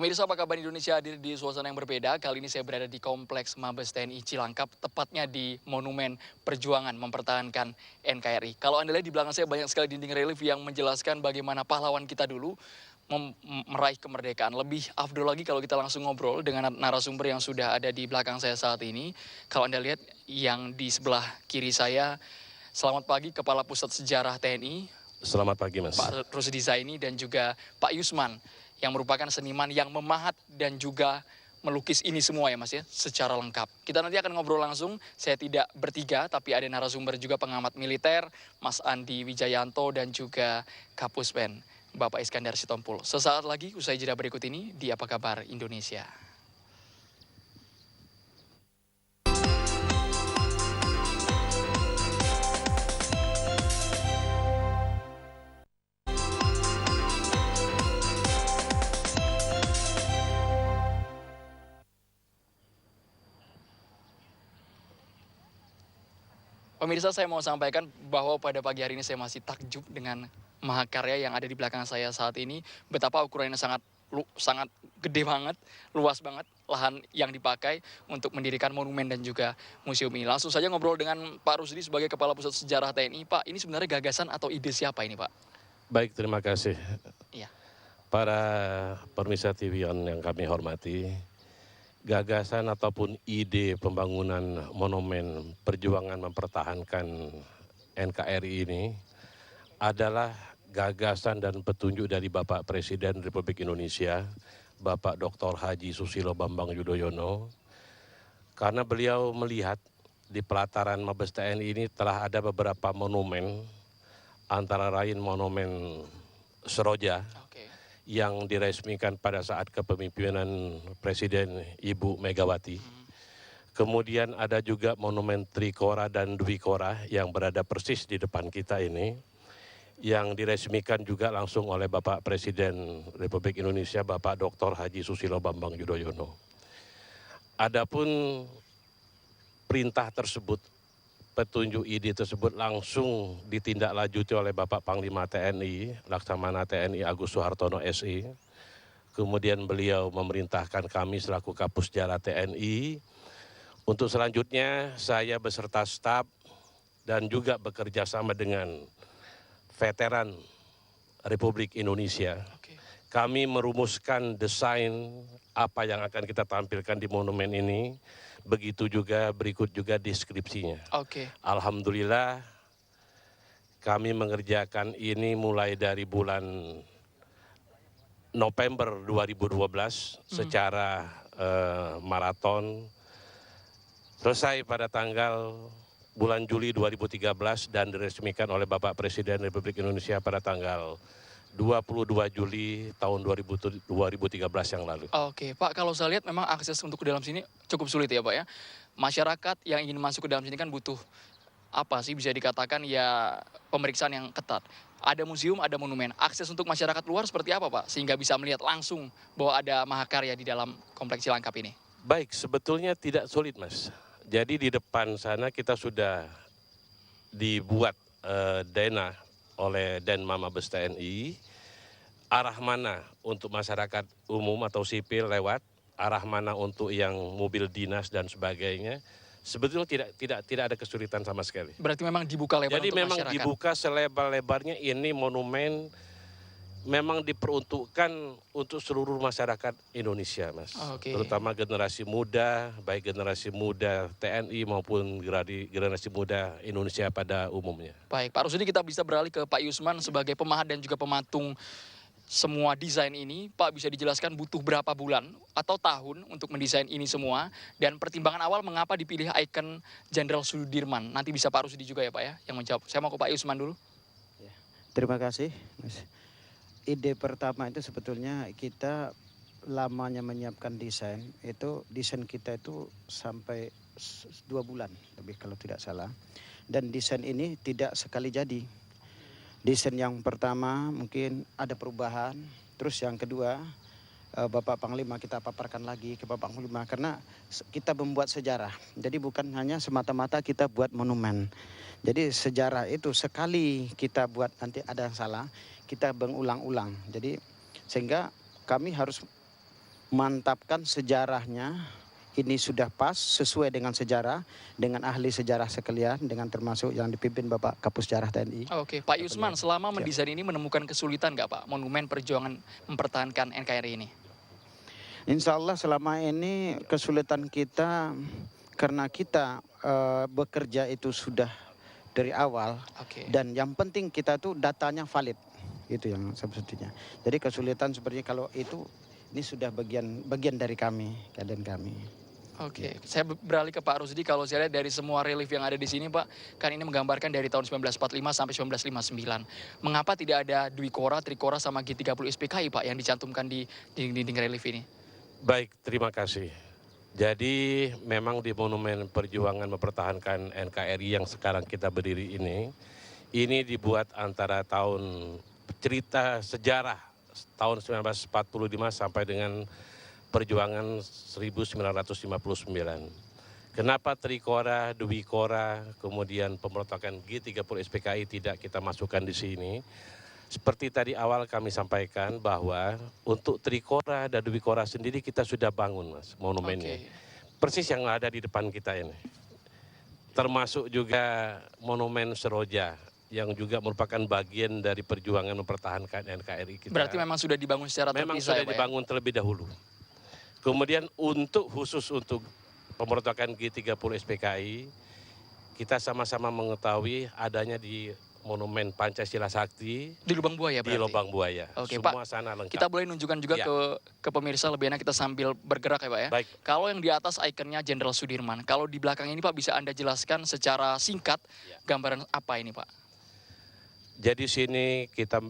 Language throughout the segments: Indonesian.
Pemirsa, apa kabar Indonesia hadir di suasana yang berbeda. Kali ini saya berada di Kompleks Mabes TNI Cilangkap, tepatnya di Monumen Perjuangan Mempertahankan NKRI. Kalau Anda lihat di belakang saya banyak sekali dinding relief yang menjelaskan bagaimana pahlawan kita dulu meraih kemerdekaan. Lebih afdol lagi kalau kita langsung ngobrol dengan narasumber yang sudah ada di belakang saya saat ini. Kalau Anda lihat yang di sebelah kiri saya, selamat pagi Kepala Pusat Sejarah TNI, Selamat pagi, Mas. Pak Rusdi Zaini, dan juga Pak Yusman yang merupakan seniman yang memahat dan juga melukis ini semua ya Mas ya, secara lengkap. Kita nanti akan ngobrol langsung, saya tidak bertiga tapi ada narasumber juga pengamat militer, Mas Andi Wijayanto dan juga Kapuspen, Bapak Iskandar Sitompul. Sesaat lagi usai jeda berikut ini di Apa Kabar Indonesia. Pemirsa, saya mau sampaikan bahwa pada pagi hari ini saya masih takjub dengan mahakarya yang ada di belakang saya saat ini. Betapa ukurannya sangat gede banget, luas banget lahan yang dipakai untuk mendirikan monumen dan juga museum ini. Langsung saja ngobrol dengan Pak Rusdi sebagai Kepala Pusat Sejarah TNI. Pak, ini sebenarnya gagasan atau ide siapa ini, Pak? Baik, terima kasih. Iya. Para pemirsa TV yang kami hormati, gagasan ataupun ide pembangunan monumen perjuangan mempertahankan NKRI ini adalah gagasan dan petunjuk dari Bapak Presiden Republik Indonesia, Bapak Dr. Haji Susilo Bambang Yudhoyono, karena beliau melihat di pelataran Mabes TNI ini telah ada beberapa monumen, antara lain monumen Seroja, Oke. yang diresmikan pada saat kepemimpinan Presiden Ibu Megawati. Kemudian ada juga monumen Trikora dan Dwikora yang berada persis di depan kita ini, yang diresmikan juga langsung oleh Bapak Presiden Republik Indonesia, Bapak Dr. Haji Susilo Bambang Yudhoyono. Adapun perintah tersebut, petunjuk ide tersebut langsung ditindaklanjuti oleh Bapak Panglima TNI, Laksamana TNI Agus Suhartono SI. Kemudian beliau memerintahkan kami selaku Kapusjara TNI untuk selanjutnya saya beserta staf dan juga bekerja sama dengan veteran Republik Indonesia. Oke. Kami merumuskan desain apa yang akan kita tampilkan di monumen ini, begitu juga berikut juga deskripsinya. Oke. Alhamdulillah kami mengerjakan ini mulai dari bulan November 2012 secara maraton, selesai pada tanggal bulan Juli 2013 dan diresmikan oleh Bapak Presiden Republik Indonesia pada tanggal 22 Juli tahun 2013 yang lalu. Oke, Pak, kalau saya lihat memang akses untuk ke dalam sini cukup sulit ya, Pak ya. Masyarakat yang ingin masuk ke dalam sini kan butuh apa sih, bisa dikatakan ya pemeriksaan yang ketat. Ada museum, ada monumen. Akses untuk masyarakat luar seperti apa, Pak? Sehingga bisa melihat langsung bahwa ada mahakarya di dalam Kompleks Cilangkap ini. Baik, sebetulnya tidak sulit, Mas. Jadi di depan sana kita sudah dibuat denah oleh Denma Mabes TNI, arah mana untuk masyarakat umum atau sipil lewat, arah mana untuk yang mobil dinas dan sebagainya. Sebetulnya tidak ada kesulitan sama sekali. Berarti memang dibuka lebar Jadi untuk memang masyarakat. dibuka selebar-lebarnya, ini monumen memang diperuntukkan untuk seluruh masyarakat Indonesia, Mas. Oke. Terutama generasi muda, baik generasi muda TNI maupun generasi muda Indonesia pada umumnya. Baik, Pak Rusdi, kita bisa beralih ke Pak Yusman sebagai pemahat dan juga pematung semua desain ini. Pak, bisa dijelaskan butuh berapa bulan atau tahun untuk mendesain ini semua, dan pertimbangan awal mengapa dipilih ikon Jenderal Sudirman? Nanti bisa Pak Rusdi juga ya, Pak ya, yang menjawab. Saya mau ke Pak Yusman dulu. Terima kasih, Mas. Ide pertama itu sebetulnya kita lamanya menyiapkan desain kita itu sampai 2 bulan lebih kalau tidak salah. Dan desain ini tidak sekali jadi. Desain yang pertama mungkin ada perubahan, terus yang kedua Bapak Panglima kita paparkan lagi ke Bapak Panglima karena kita membuat sejarah. Jadi bukan hanya semata-mata kita buat monumen. Jadi sejarah itu sekali kita buat nanti ada yang salah, kita mengulang-ulang. Jadi sehingga kami harus mantapkan sejarahnya. Ini sudah pas, sesuai dengan sejarah, dengan ahli sejarah sekalian, dengan termasuk yang dipimpin Bapak Kapus Sejarah TNI. Oke, Pak Yusman, selama Siap. mendesain ini menemukan kesulitan nggak Pak, monumen perjuangan mempertahankan NKRI ini? Insya Allah selama ini kesulitan kita karena kita bekerja itu sudah dari awal, Oke. dan yang penting kita tuh datanya valid, itu yang sebetulnya. Jadi kesulitan seperti kalau itu ini sudah bagian dari kami, keadaan kami. Oke, saya beralih ke Pak Rusdi. Kalau saya lihat dari semua relief yang ada di sini, Pak, kan ini menggambarkan dari tahun 1945 sampai 1959. Mengapa tidak ada Dwikora, Trikora, sama G30 SPKI, Pak, yang dicantumkan di dinding-dinding relief ini? Baik, terima kasih. Jadi memang di Monumen Perjuangan Mempertahankan NKRI yang sekarang kita berdiri ini dibuat antara tahun cerita sejarah tahun 1945 sampai dengan perjuangan 1959. Kenapa Trikora, Dwikora, kemudian pemberontakan G30 SPKI tidak kita masukkan di sini? Seperti tadi awal kami sampaikan bahwa untuk Trikora dan Dwikora sendiri kita sudah bangun, Mas, monumennya. Oke. Persis yang ada di depan kita ini. Termasuk juga monumen Seroja yang juga merupakan bagian dari perjuangan mempertahankan NKRI kita. Berarti memang sudah dibangun secara Memang terpisah, sudah ya, Pak, ya? dibangun terlebih dahulu. Kemudian khusus untuk pemberontakan G30 SPKI, kita sama-sama mengetahui adanya di Monumen Pancasila Sakti Di Lubang Buaya di berarti? Lubang Buaya. Oke, Semua Pak, sana lengkap. kita boleh nunjukkan juga Ya. ke pemirsa lebih enak kita sambil bergerak ya Pak ya. Baik. Kalau yang di atas ikonnya Jenderal Sudirman, kalau di belakang ini Pak bisa Anda jelaskan secara singkat Ya. gambaran apa ini Pak? Jadi sini kita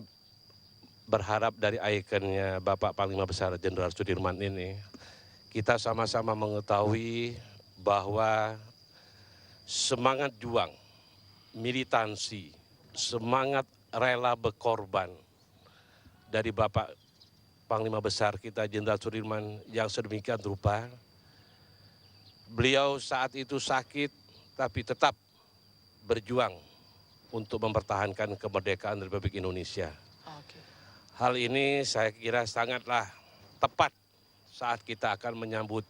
berharap dari ikonnya Bapak Panglima Besar Jenderal Sudirman ini, kita sama-sama mengetahui bahwa semangat juang, militansi, semangat rela berkorban dari Bapak Panglima Besar kita Jenderal Sudirman yang sedemikian rupa. Beliau saat itu sakit tapi tetap berjuang untuk mempertahankan kemerdekaan Republik Indonesia. Oke. Hal ini saya kira sangatlah tepat saat kita akan menyambut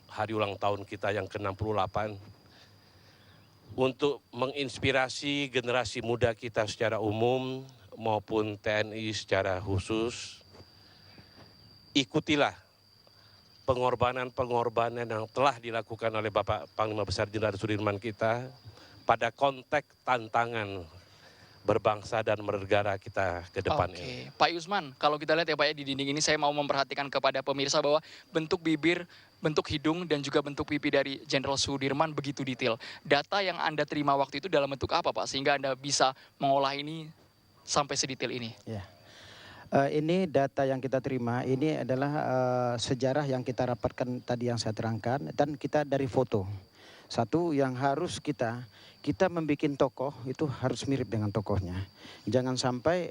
hari ulang tahun kita yang ke-68 untuk menginspirasi generasi muda kita secara umum maupun TNI secara khusus. Ikutilah pengorbanan-pengorbanan yang telah dilakukan oleh Bapak Panglima Besar Jenderal Sudirman kita pada konteks tantangan berbangsa dan bernegara kita ke depan ini. Oke, Pak Yusman, kalau kita lihat ya Pak ya di dinding ini saya mau memperhatikan kepada pemirsa bahwa bentuk bibir, bentuk hidung dan juga bentuk pipi dari Jenderal Sudirman begitu detail. Data yang Anda terima waktu itu dalam bentuk apa Pak sehingga Anda bisa mengolah ini sampai sedetail ini? Ya. Ini data yang kita terima, ini adalah sejarah yang kita rapatkan tadi yang saya terangkan, dan kita dari foto. Satu yang harus kita membuat tokoh itu harus mirip dengan tokohnya. Jangan sampai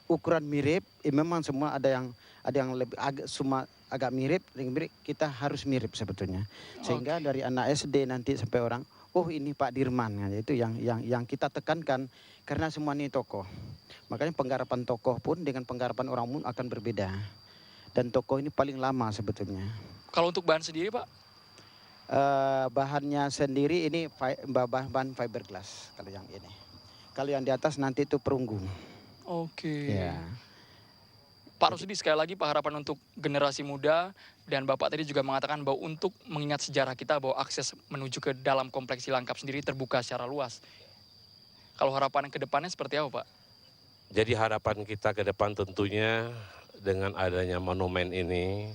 ukuran mirip, memang semua ada yang lebih agak mirip, kita harus mirip sebetulnya. Sehingga dari anak SD nanti sampai orang, oh ini Pak Dirman, nah, itu yang kita tekankan karena semua ini tokoh. Makanya penggarapan tokoh pun dengan penggarapan orang umum akan berbeda. Dan tokoh ini paling lama sebetulnya. Kalau untuk bahan sendiri Pak? Bahannya sendiri ini bahan fiberglass kalau yang ini. Kalau yang di atas nanti itu perunggu. Oke. Ya. Pak Rusdi sekali lagi Pak harapan untuk generasi muda dan Bapak tadi juga mengatakan bahwa untuk mengingat sejarah kita bahwa akses menuju ke dalam kompleks Cilangkap sendiri terbuka secara luas. Kalau harapan ke depannya seperti apa Pak? Jadi harapan kita ke depan tentunya dengan adanya monumen ini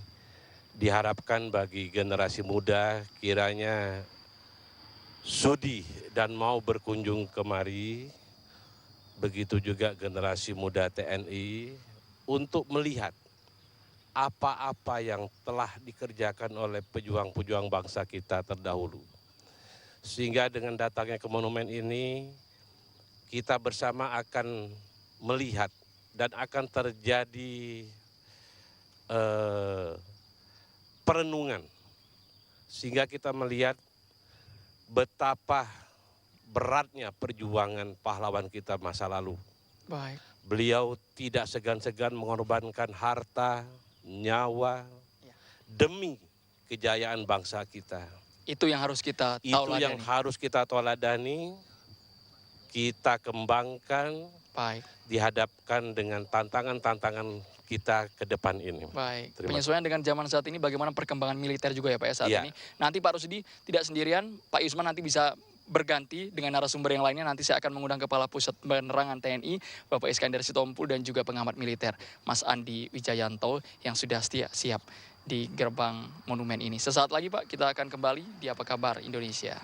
diharapkan bagi generasi muda kiranya sudi dan mau berkunjung kemari, begitu juga generasi muda TNI untuk melihat apa-apa yang telah dikerjakan oleh pejuang-pejuang bangsa kita terdahulu. Sehingga dengan datangnya ke monumen ini, kita bersama akan melihat dan akan terjadi perenungan. Sehingga kita melihat betapa beratnya perjuangan pahlawan kita masa lalu. Baik. Beliau tidak segan-segan mengorbankan harta, nyawa, demi kejayaan bangsa kita. Itu yang harus kita Itu yang tauladani. harus kita tauladani, kita kembangkan, Baik, dihadapkan dengan tantangan-tantangan kita ke depan ini. baik. Terima Penyesuaian dengan zaman saat ini bagaimana perkembangan militer juga ya Pak ya saat Iya. ini. Nanti Pak Rusdi tidak sendirian, Pak Yusman nanti bisa berganti dengan narasumber yang lainnya. Nanti saya akan mengundang Kepala Pusat Penerangan TNI, Bapak Iskandar Sitompul, dan juga pengamat militer, Mas Andi Wijayanto, yang sudah siap di gerbang monumen ini. Sesaat lagi Pak, kita akan kembali di Apa Kabar Indonesia.